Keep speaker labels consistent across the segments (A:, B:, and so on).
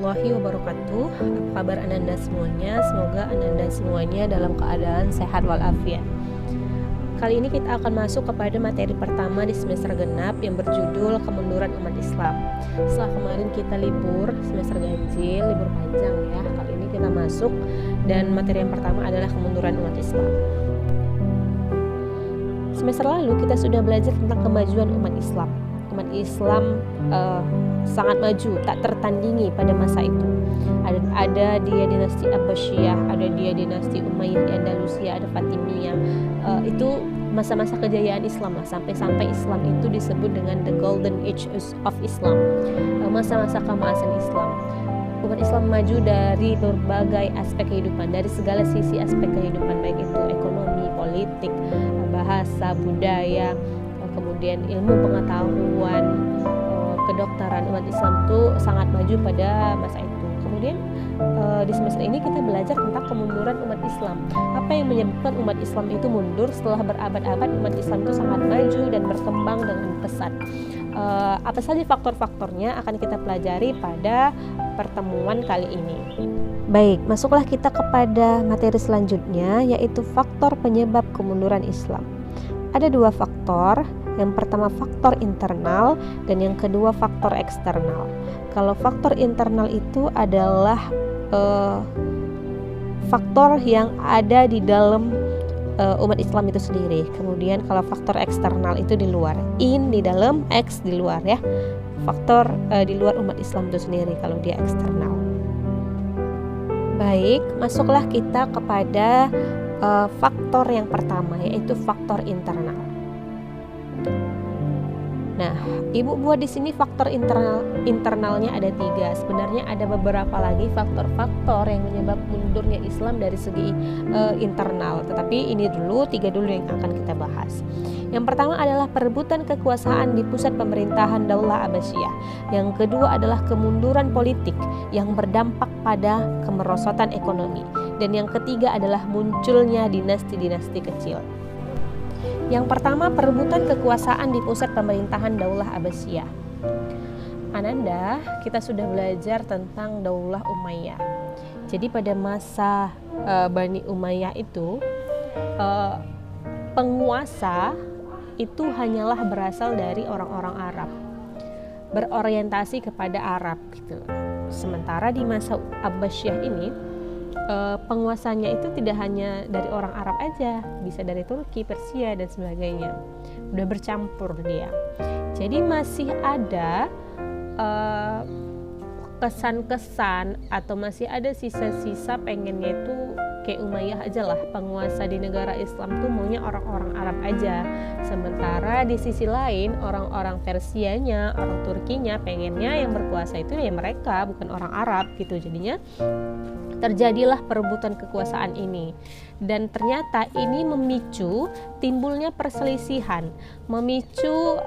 A: warahmatullahi wabarakatuh. Apa kabar Ananda semuanya? Semoga Ananda semuanya dalam keadaan sehat walafiat. Kali ini kita akan masuk kepada materi pertama di semester genap yang berjudul kemunduran umat Islam. Setelah kemarin kita libur semester ganjil, libur panjang ya. Kali ini kita masuk dan materi yang pertama adalah kemunduran umat Islam. Semester lalu kita sudah belajar tentang kemajuan umat Islam. Umat Islam sangat maju, tak tertandingi pada masa itu. Ada dia dinasti Abbasiyah, ada dia dinasti Umayyah di Andalusia, ada Fatimiyah. Itu masa-masa kejayaan Islam lah, sampai Islam itu disebut dengan the golden age of Islam, masa-masa keemasan Islam. Umat Islam maju dari berbagai aspek kehidupan, dari segala sisi aspek kehidupan, baik itu ekonomi, politik, bahasa, budaya, kemudian ilmu pengetahuan, kedokteran. Umat Islam itu sangat maju pada masa itu. Kemudian di semester ini kita belajar tentang kemunduran umat Islam. Apa yang menyebabkan umat Islam itu mundur setelah berabad-abad umat Islam itu sangat maju dan berkembang dengan pesat. Apa saja faktor-faktornya akan kita pelajari pada pertemuan kali ini. Baik, masuklah kita kepada materi selanjutnya, yaitu faktor penyebab kemunduran Islam. Ada dua faktor. Yang pertama faktor internal dan yang kedua faktor eksternal. Kalau faktor internal itu adalah faktor yang ada di dalam umat Islam itu sendiri. Kemudian kalau faktor eksternal itu di luar. In di dalam, X di luar ya. Faktor di luar umat Islam itu sendiri kalau dia eksternal. Baik, masuklah kita kepada faktor yang pertama, yaitu faktor internal. Nah, ibu buat di sini faktor internalnya ada 3. Sebenarnya ada beberapa lagi faktor-faktor yang menyebab mundurnya Islam dari segi internal. Tetapi ini dulu 3 dulu yang akan kita bahas. Yang pertama adalah perebutan kekuasaan di pusat pemerintahan Daulah Abbasiyah. Yang kedua adalah kemunduran politik yang berdampak pada kemerosotan ekonomi. Dan yang ketiga adalah munculnya dinasti-dinasti kecil. Yang pertama, perebutan kekuasaan di pusat pemerintahan Daulah Abbasiyah. Ananda, kita sudah belajar tentang Daulah Umayyah. Jadi pada masa Bani Umayyah itu, penguasa itu hanyalah berasal dari orang-orang Arab, berorientasi kepada Arab gitu. Sementara di masa Abbasiyah ini, penguasanya itu tidak hanya dari orang Arab aja, bisa dari Turki, Persia dan sebagainya. Udah bercampur dia. Jadi masih ada kesan-kesan atau masih ada sisa-sisa pengennya itu kayak Umayyah aja lah, penguasa di negara Islam tuh maunya orang-orang Arab aja. Sementara di sisi lain orang-orang Persianya, orang Turkinya pengennya yang berkuasa itu ya mereka, bukan orang Arab gitu. Jadinya terjadilah perebutan kekuasaan ini, dan ternyata ini memicu timbulnya perselisihan, memicu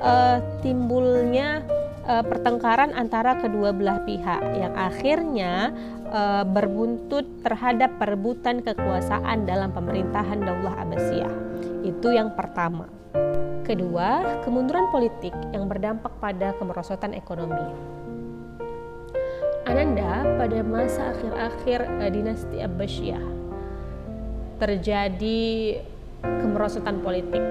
A: timbulnya pertengkaran antara kedua belah pihak yang akhirnya berbuntut terhadap perebutan kekuasaan dalam pemerintahan Daulah Abbasiyah. Itu yang pertama. Kedua, kemunduran politik yang berdampak pada kemerosotan ekonomi. Ananda, pada masa akhir-akhir dinasti Abbasiyah terjadi kemerosotan politik.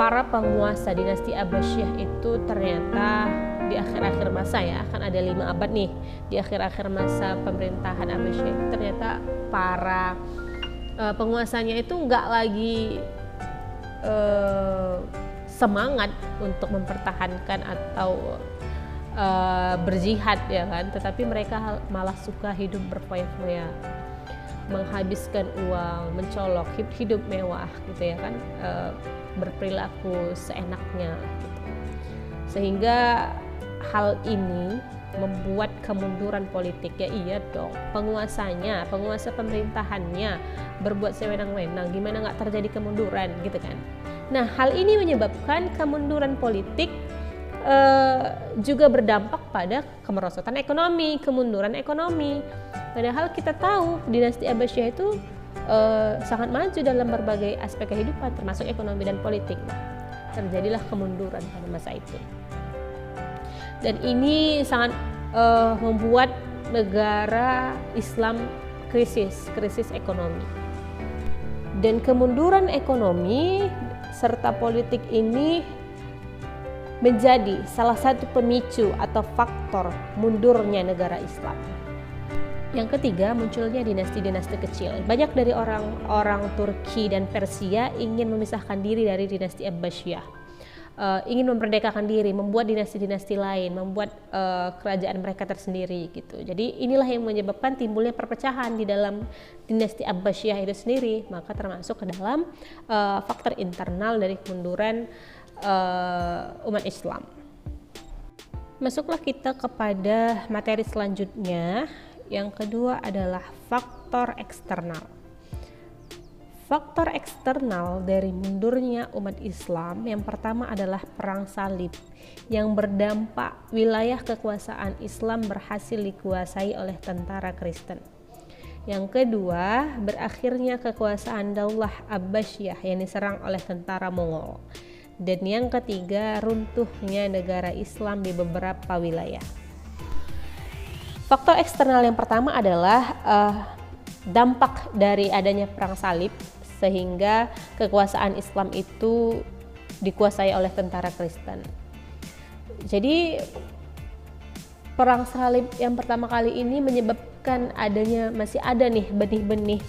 A: Para penguasa dinasti Abbasiyah itu ternyata di akhir-akhir masa ya, kan ada 5 abad nih, di akhir-akhir masa pemerintahan Abbasiyah itu ternyata para penguasanya itu nggak lagi semangat untuk mempertahankan atau berjihad ya kan, tetapi mereka malah suka hidup berfoya-foya, menghabiskan uang, mencolok, hidup mewah gitu ya kan, berperilaku seenaknya gitu. Sehingga hal ini membuat kemunduran politik. Ya iya dong, penguasa pemerintahannya berbuat sewenang-wenang, gimana nggak terjadi kemunduran gitu kan. Nah, hal ini menyebabkan kemunduran politik juga berdampak pada kemerosotan ekonomi, kemunduran ekonomi. Padahal kita tahu dinasti Abbasiyah itu sangat maju dalam berbagai aspek kehidupan, termasuk ekonomi dan politik. Terjadilah kemunduran pada masa itu. Dan ini sangat membuat negara Islam krisis ekonomi. Dan kemunduran ekonomi serta politik ini menjadi salah satu pemicu atau faktor mundurnya negara Islam. Yang ketiga, munculnya dinasti-dinasti kecil. Banyak dari orang Turki dan Persia ingin memisahkan diri dari dinasti Abbasiyah, ingin memerdekakan diri, membuat dinasti-dinasti lain, membuat kerajaan mereka tersendiri gitu. Jadi inilah yang menyebabkan timbulnya perpecahan di dalam dinasti Abbasiyah itu sendiri, maka termasuk ke dalam faktor internal dari kemunduran umat Islam. Masuklah kita kepada materi selanjutnya. Yang kedua adalah faktor eksternal. Faktor eksternal dari mundurnya umat Islam yang pertama adalah perang salib yang berdampak wilayah kekuasaan Islam berhasil dikuasai oleh tentara Kristen. Yang kedua, berakhirnya kekuasaan Daulah Abbasiyah yang diserang oleh tentara Mongol. Dan yang ketiga, runtuhnya negara Islam di beberapa wilayah. Faktor eksternal yang pertama adalah dampak dari adanya perang salib sehingga kekuasaan Islam itu dikuasai oleh tentara Kristen. Jadi perang salib yang pertama kali ini menyebabkan adanya masih ada nih benih-benih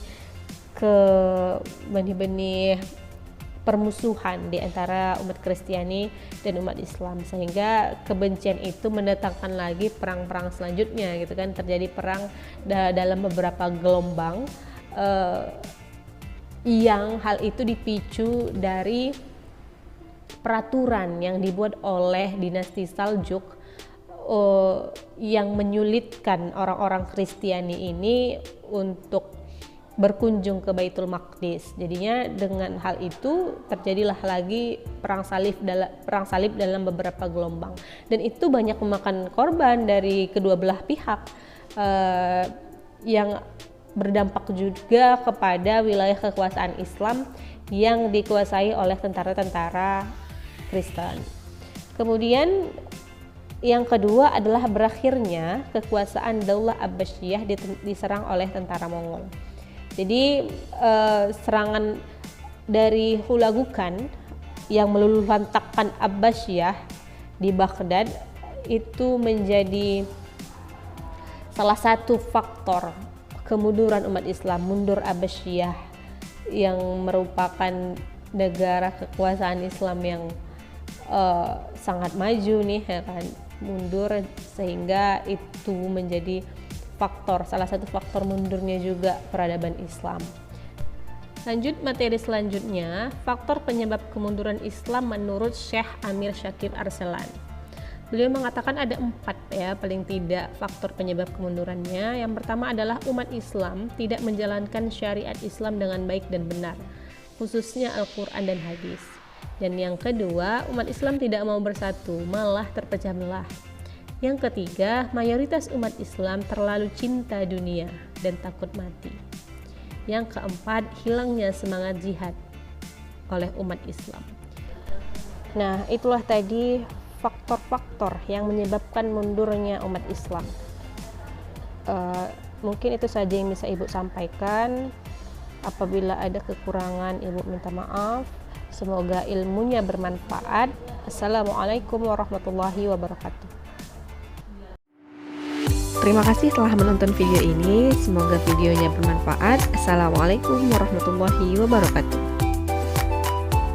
A: permusuhan di antara umat Kristiani dan umat Islam, sehingga kebencian itu mendatangkan lagi perang-perang selanjutnya gitu kan. Terjadi perang dalam beberapa gelombang yang hal itu dipicu dari peraturan yang dibuat oleh dinasti Saljuk yang menyulitkan orang-orang Kristiani ini untuk berkunjung ke Baitul Maqdis. Jadinya dengan hal itu terjadilah lagi perang salib dalam beberapa gelombang, dan itu banyak memakan korban dari kedua belah pihak, yang berdampak juga kepada wilayah kekuasaan Islam yang dikuasai oleh tentara-tentara Kristen. Kemudian yang kedua adalah berakhirnya kekuasaan Daulah Abbasiyah diserang oleh tentara Mongol. Jadi serangan dari Hulagukan yang meluluhlantakkan Abbasiyah di Baghdad itu menjadi salah satu faktor kemunduran umat Islam, mundur Abbasiyah yang merupakan negara kekuasaan Islam yang sangat maju nih ya kan, mundur, sehingga itu menjadi salah satu faktor mundurnya juga peradaban Islam. Lanjut materi selanjutnya, faktor penyebab kemunduran Islam menurut Syekh Amir Syakib Arsalan. Beliau mengatakan ada 4 ya paling tidak faktor penyebab kemundurannya. Yang pertama adalah umat Islam tidak menjalankan syariat Islam dengan baik dan benar, khususnya Al-Quran dan hadis. Dan yang kedua, umat Islam tidak mau bersatu, malah terpecah belah. Yang ketiga, mayoritas umat Islam terlalu cinta dunia dan takut mati. Yang keempat, hilangnya semangat jihad oleh umat Islam. Nah, itulah tadi faktor-faktor yang menyebabkan mundurnya umat Islam. Mungkin itu saja yang bisa Ibu sampaikan. Apabila ada kekurangan, Ibu minta maaf. Semoga ilmunya bermanfaat. Assalamualaikum warahmatullahi wabarakatuh.
B: Terima kasih telah menonton video ini. Semoga videonya bermanfaat. Assalamualaikum warahmatullahi wabarakatuh.